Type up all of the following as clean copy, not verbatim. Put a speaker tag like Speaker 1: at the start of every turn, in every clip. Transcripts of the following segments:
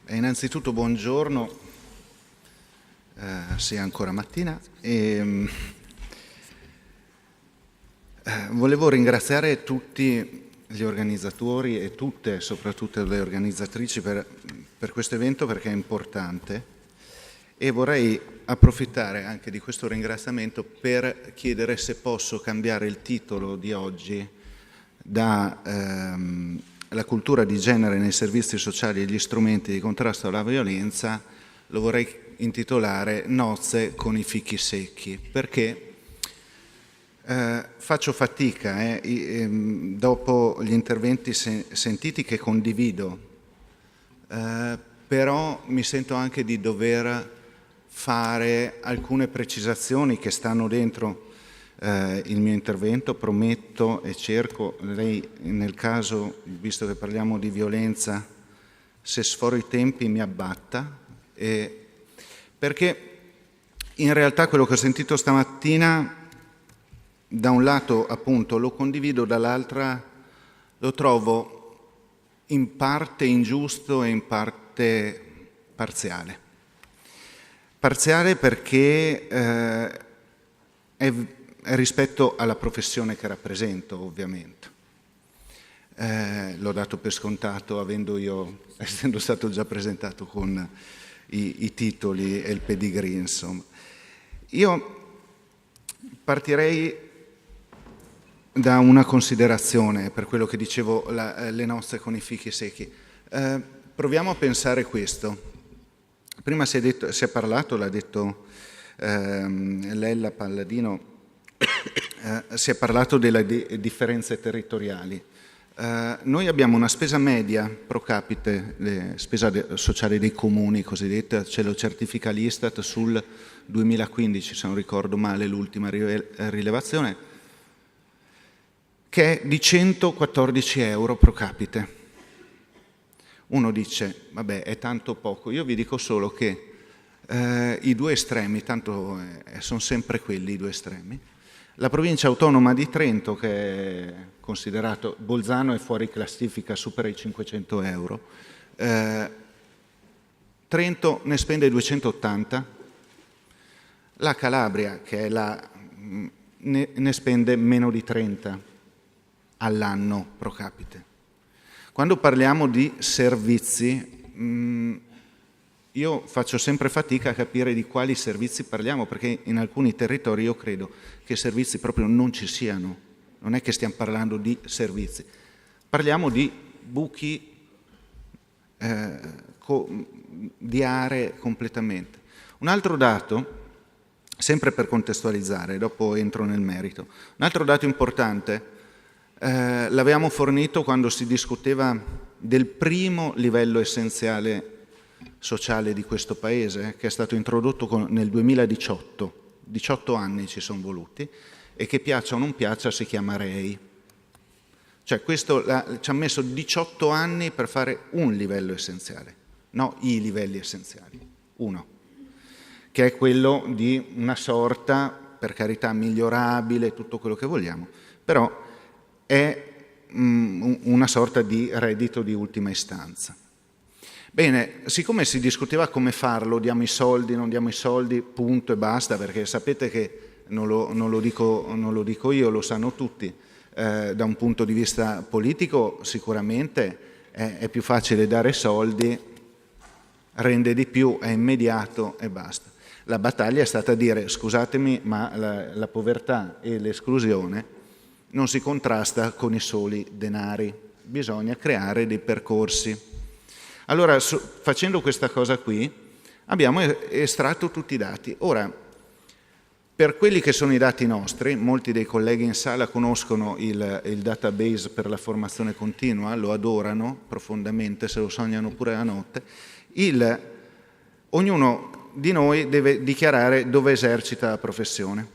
Speaker 1: Innanzitutto buongiorno, sia ancora mattina, volevo ringraziare tutti gli organizzatori e tutte, soprattutto le organizzatrici per questo evento, perché è importante, e vorrei approfittare anche di questo ringraziamento per chiedere se posso cambiare il titolo di oggi da la cultura di genere nei servizi sociali e gli strumenti di contrasto alla violenza. Lo vorrei intitolare Nozze con i fichi secchi, perché faccio fatica, dopo gli interventi sentiti che condivido, però mi sento anche di dover fare alcune precisazioni che stanno dentro il mio intervento. Prometto e cerco, lei nel caso, visto che parliamo di violenza, se sforo i tempi mi abbatta, perché in realtà quello che ho sentito stamattina da un lato appunto lo condivido, dall'altra lo trovo in parte ingiusto e in parte parziale. Parziale perché è rispetto alla professione che rappresento, ovviamente. L'ho dato per scontato essendo stato già presentato con i titoli e il pedigree, insomma. Io partirei da una considerazione per quello che dicevo, le nozze con i fichi secchi. Proviamo a pensare questo. Prima si è parlato, l'ha detto Lella Palladino, si è parlato delle differenze territoriali. Noi abbiamo una spesa media pro capite, spesa sociale dei comuni cosiddetta, ce lo certifica l'Istat sul 2015, se non ricordo male l'ultima rilevazione, che è di 114 euro pro capite. Uno dice, vabbè, è tanto poco. Io vi dico solo che i due estremi, tanto sono sempre quelli i due estremi. La provincia autonoma di Trento, che è considerato, Bolzano è fuori classifica, supera i 500 euro, Trento ne spende 280, la Calabria, che è ne spende meno di 30 all'anno pro capite. Quando parliamo di servizi, io faccio sempre fatica a capire di quali servizi parliamo, perché in alcuni territori io credo che servizi proprio non ci siano. Non è che stiamo parlando di servizi, parliamo di buchi di aree completamente. Un altro dato, sempre per contestualizzare, dopo entro nel merito, un altro dato importante, l'avevamo fornito quando si discuteva del primo livello essenziale sociale di questo Paese, che è stato introdotto nel 2018, 18 anni ci sono voluti, e che piaccia o non piaccia si chiama REI. Cioè questo ci ha messo 18 anni per fare un livello essenziale, no i livelli essenziali, uno, che è quello di una sorta, per carità, migliorabile, tutto quello che vogliamo, però è una sorta di reddito di ultima istanza. Bene, siccome si discuteva come farlo, diamo i soldi, non diamo i soldi, punto e basta, perché sapete che non lo dico io, lo sanno tutti, da un punto di vista politico sicuramente è più facile dare soldi, rende di più, è immediato e basta. La battaglia è stata dire, scusatemi, ma la povertà e l'esclusione non si contrasta con i soli denari, bisogna creare dei percorsi. Allora, facendo questa cosa qui, abbiamo estratto tutti i dati. Ora, per quelli che sono i dati nostri, molti dei colleghi in sala conoscono il database per la formazione continua, lo adorano profondamente, se lo sognano pure la notte. Ognuno di noi deve dichiarare dove esercita la professione.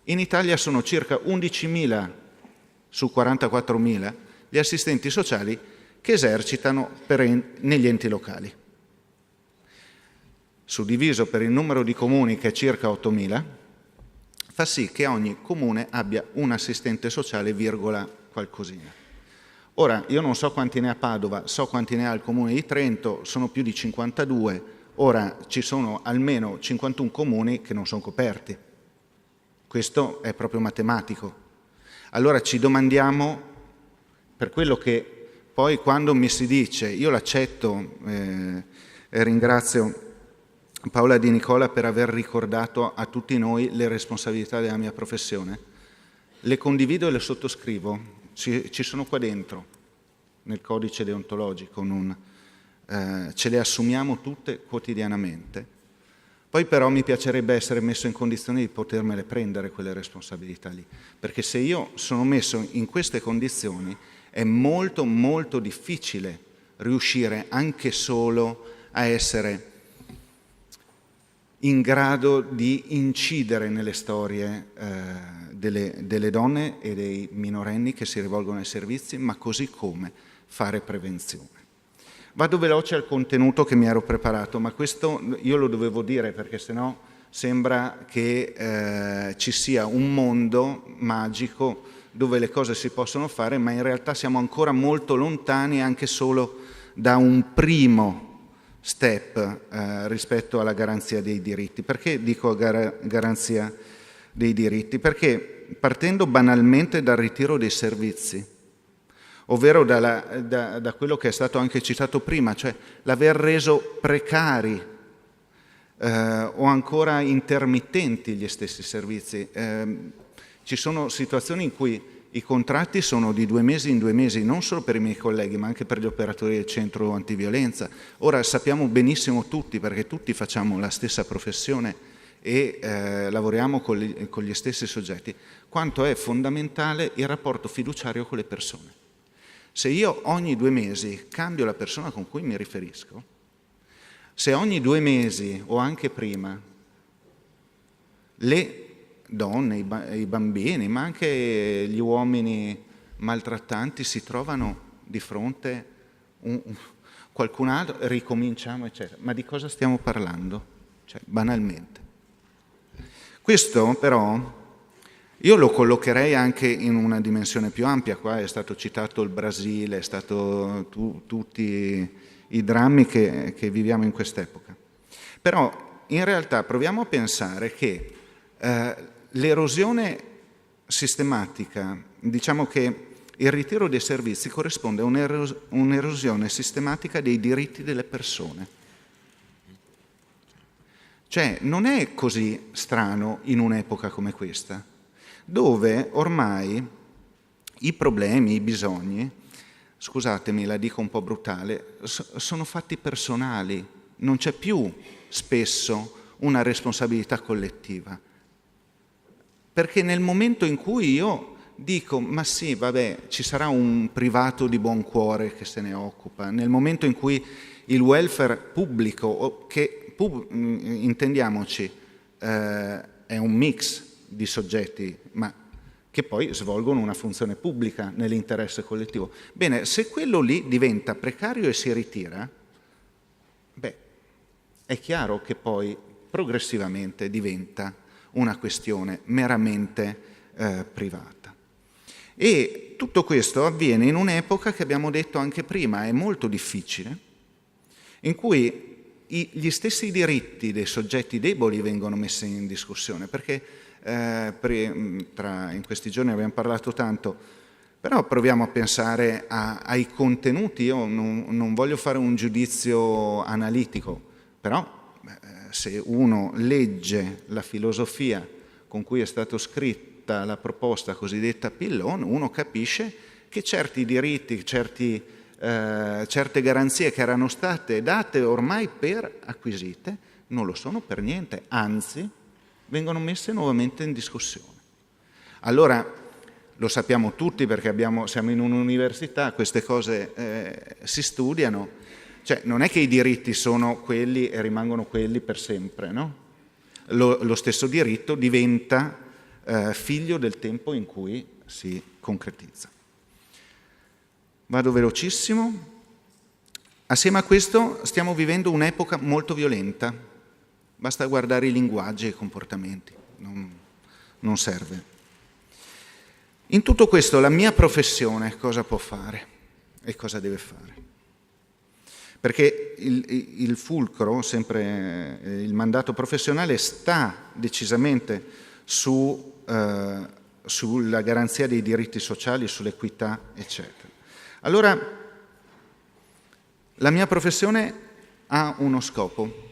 Speaker 1: In Italia sono circa 11.000 su 44.000 gli assistenti sociali che esercitano negli enti locali. Suddiviso per il numero di comuni, che è circa 8.000, fa sì che ogni comune abbia un assistente sociale, virgola qualcosina. Ora, io non so quanti ne ha Padova, so quanti ne ha il Comune di Trento, sono più di 52, ora ci sono almeno 51 comuni che non sono coperti. Questo è proprio matematico. Allora ci domandiamo, per quello che poi quando mi si dice, io l'accetto e ringrazio Paola Di Nicola per aver ricordato a tutti noi le responsabilità della mia professione, le condivido e le sottoscrivo, ci sono qua dentro, nel codice deontologico, ce le assumiamo tutte quotidianamente. Poi però mi piacerebbe essere messo in condizione di potermele prendere quelle responsabilità lì, perché se io sono messo in queste condizioni è molto molto difficile riuscire anche solo a essere in grado di incidere nelle storie delle donne e dei minorenni che si rivolgono ai servizi, ma così come fare prevenzione. Vado veloce al contenuto che mi ero preparato, ma questo io lo dovevo dire perché sennò sembra che ci sia un mondo magico dove le cose si possono fare, ma in realtà siamo ancora molto lontani anche solo da un primo step rispetto alla garanzia dei diritti. Perché dico garanzia dei diritti? Perché partendo banalmente dal ritiro dei servizi, ovvero da quello che è stato anche citato prima, cioè l'aver reso precari o ancora intermittenti gli stessi servizi. Ci sono situazioni in cui i contratti sono di 2 mesi in 2 mesi, non solo per i miei colleghi, ma anche per gli operatori del centro antiviolenza. Ora sappiamo benissimo tutti, perché tutti facciamo la stessa professione e lavoriamo con gli stessi soggetti, quanto è fondamentale il rapporto fiduciario con le persone. Se io ogni 2 mesi cambio la persona con cui mi riferisco, se ogni 2 mesi o anche prima le donne, i bambini, ma anche gli uomini maltrattanti si trovano di fronte a qualcun altro, ricominciamo, eccetera. Ma di cosa stiamo parlando? Cioè, banalmente. Questo però io lo collocherei anche in una dimensione più ampia. Qua è stato citato il Brasile, è stato tutti i drammi che viviamo in quest'epoca. Però in realtà proviamo a pensare che l'erosione sistematica, diciamo che il ritiro dei servizi corrisponde a un'erosione sistematica dei diritti delle persone. Cioè non è così strano in un'epoca come questa, dove ormai i problemi, i bisogni, scusatemi la dico un po' brutale, sono fatti personali, non c'è più spesso una responsabilità collettiva. Perché nel momento in cui io dico, ma sì, vabbè, ci sarà un privato di buon cuore che se ne occupa, nel momento in cui il welfare pubblico, che intendiamoci, è un mix di soggetti, ma che poi svolgono una funzione pubblica nell'interesse collettivo. Bene, se quello lì diventa precario e si ritira, beh, è chiaro che poi progressivamente diventa una questione meramente privata. E tutto questo avviene in un'epoca che abbiamo detto anche prima, è molto difficile, in cui gli stessi diritti dei soggetti deboli vengono messi in discussione, perché in questi giorni abbiamo parlato tanto, però proviamo a pensare ai contenuti. Io non voglio fare un giudizio analitico, però se uno legge la filosofia con cui è stata scritta la proposta cosiddetta Pillon, uno capisce che certi diritti, certe garanzie che erano state date ormai per acquisite non lo sono per niente, anzi vengono messe nuovamente in discussione. Allora, lo sappiamo tutti perché siamo in un'università, queste cose si studiano. Cioè, non è che i diritti sono quelli e rimangono quelli per sempre, no? Lo stesso diritto diventa figlio del tempo in cui si concretizza. Vado velocissimo. Assieme a questo stiamo vivendo un'epoca molto violenta. Basta guardare i linguaggi e i comportamenti, non serve. In tutto questo la mia professione cosa può fare? e cosa deve fare. Perché il fulcro, sempre il mandato professionale, sta decisamente sulla garanzia dei diritti sociali, sull'equità, eccetera. Allora, la mia professione ha uno scopo,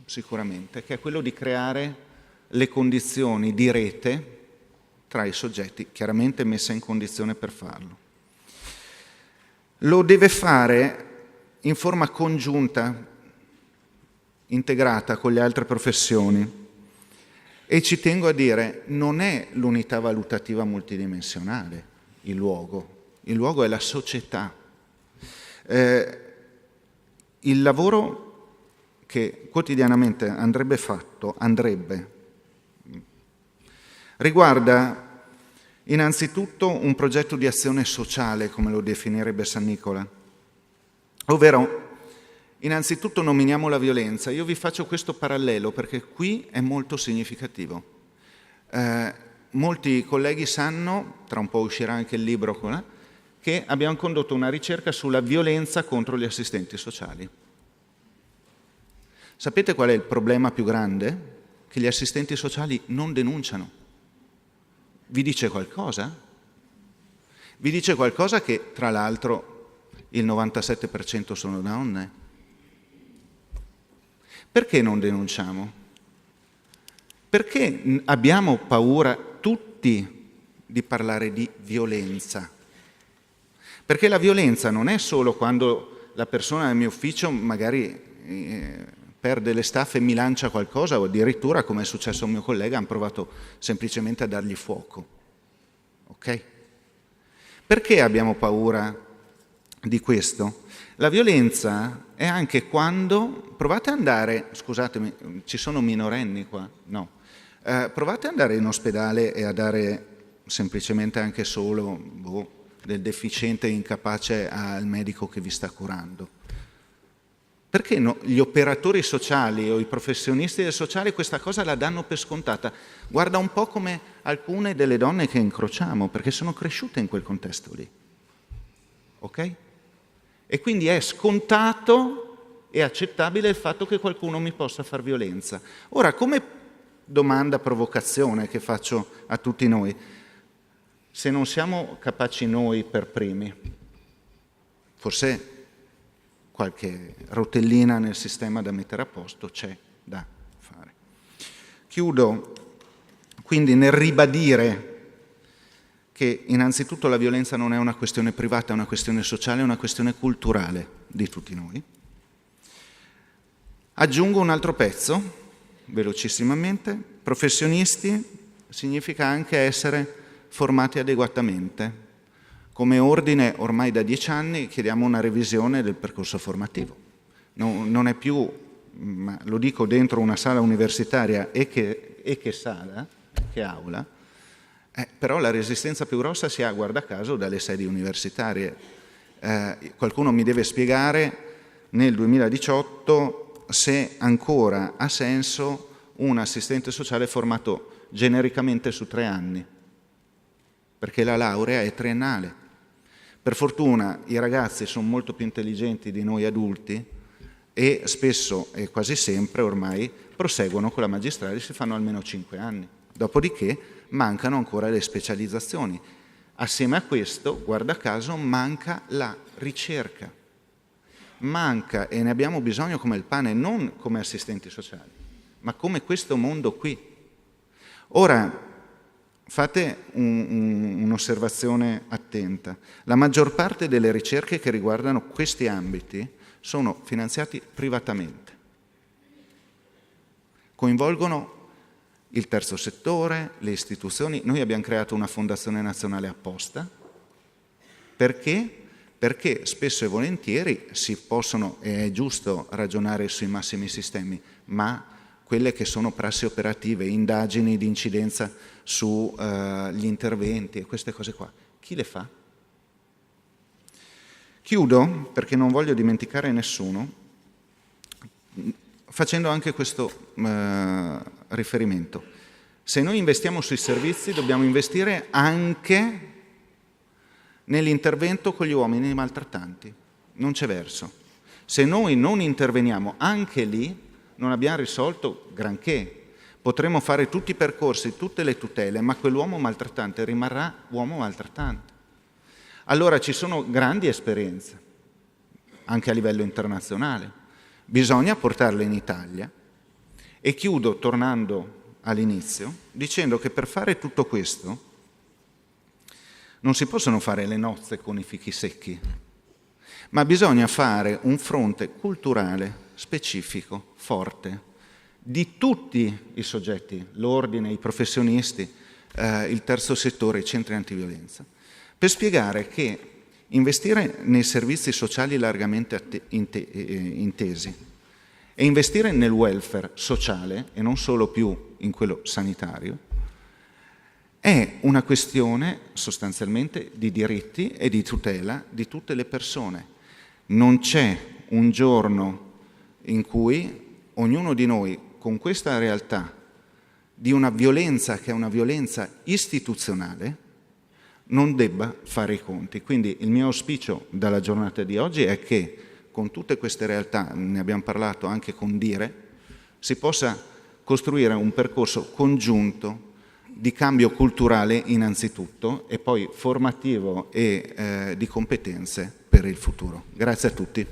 Speaker 1: sicuramente, che è quello di creare le condizioni di rete tra i soggetti, chiaramente messa in condizione per farlo. Lo deve fare in forma congiunta, integrata con le altre professioni. E ci tengo a dire, non è l'unità valutativa multidimensionale il luogo è la società. Il lavoro che quotidianamente andrebbe fatto, riguarda innanzitutto un progetto di azione sociale, come lo definirebbe San Nicola, ovvero innanzitutto nominiamo la violenza. Io vi faccio questo parallelo perché qui è molto significativo. Molti colleghi sanno, tra un po' uscirà anche il libro, che abbiamo condotto una ricerca sulla violenza contro gli assistenti sociali. Sapete qual è il problema più grande? Che gli assistenti sociali non denunciano. Vi dice qualcosa? Vi dice qualcosa che, tra l'altro, il 97% sono donne? Perché non denunciamo? Perché abbiamo paura tutti di parlare di violenza? Perché la violenza non è solo quando la persona nel mio ufficio magari perde le staffe e mi lancia qualcosa, o addirittura, come è successo a un mio collega, hanno provato semplicemente a dargli fuoco. Ok? Perché abbiamo paura di questo? La violenza è anche quando, provate ad andare, scusatemi, ci sono minorenni qua? No. Provate ad andare in ospedale e a dare semplicemente anche solo del deficiente incapace al medico che vi sta curando. Perché gli operatori sociali o i professionisti del sociale questa cosa la danno per scontata? Guarda un po' come alcune delle donne che incrociamo, perché sono cresciute in quel contesto lì. Ok? E quindi è scontato e accettabile il fatto che qualcuno mi possa far violenza. Ora, come domanda provocazione che faccio a tutti noi, se non siamo capaci noi per primi, forse qualche rotellina nel sistema da mettere a posto c'è da fare. Chiudo quindi nel ribadire che innanzitutto la violenza non è una questione privata, è una questione sociale, è una questione culturale di tutti noi. Aggiungo un altro pezzo, velocissimamente. Professionisti significa anche essere formati adeguatamente. Come ordine, ormai da 10 anni, chiediamo una revisione del percorso formativo. Non è più, ma lo dico dentro una sala universitaria e che sala, che aula, però la resistenza più grossa si ha, guarda caso, dalle sedi universitarie. Qualcuno mi deve spiegare nel 2018 se ancora ha senso un assistente sociale formato genericamente su 3 anni, perché la laurea è triennale. Per fortuna i ragazzi sono molto più intelligenti di noi adulti e spesso e quasi sempre ormai proseguono con la magistrale, si fanno almeno 5 anni. Dopodiché mancano ancora le specializzazioni. Assieme a questo, guarda caso, manca la ricerca. Manca, e ne abbiamo bisogno come il pane, non come assistenti sociali, ma come questo mondo qui. Ora, fate un'osservazione attenta. La maggior parte delle ricerche che riguardano questi ambiti sono finanziati privatamente. Coinvolgono il terzo settore, le istituzioni. Noi abbiamo creato una fondazione nazionale apposta. Perché? Perché spesso e volentieri si possono, e è giusto ragionare sui massimi sistemi, ma quelle che sono prassi operative, indagini di incidenza sugli interventi e queste cose qua, chi le fa? Chiudo, perché non voglio dimenticare nessuno, facendo anche questo riferimento. Se noi investiamo sui servizi, dobbiamo investire anche nell'intervento con gli uomini maltrattanti. Non c'è verso. Se noi non interveniamo anche lì, non abbiamo risolto granché. Potremmo fare tutti i percorsi, tutte le tutele, ma quell'uomo maltrattante rimarrà uomo maltrattante. Allora ci sono grandi esperienze, anche a livello internazionale. Bisogna portarle in Italia. E chiudo tornando all'inizio, dicendo che per fare tutto questo non si possono fare le nozze con i fichi secchi, ma bisogna fare un fronte culturale specifico, forte, di tutti i soggetti, l'ordine, i professionisti, il terzo settore, i centri antiviolenza, per spiegare che investire nei servizi sociali largamente intesi e investire nel welfare sociale, e non solo più in quello sanitario, è una questione sostanzialmente di diritti e di tutela di tutte le persone. Non c'è un giorno in cui ognuno di noi, con questa realtà di una violenza che è una violenza istituzionale, non debba fare i conti. Quindi il mio auspicio dalla giornata di oggi è che con tutte queste realtà, ne abbiamo parlato anche con Dire, si possa costruire un percorso congiunto di cambio culturale innanzitutto e poi formativo e di competenze per il futuro. Grazie a tutti.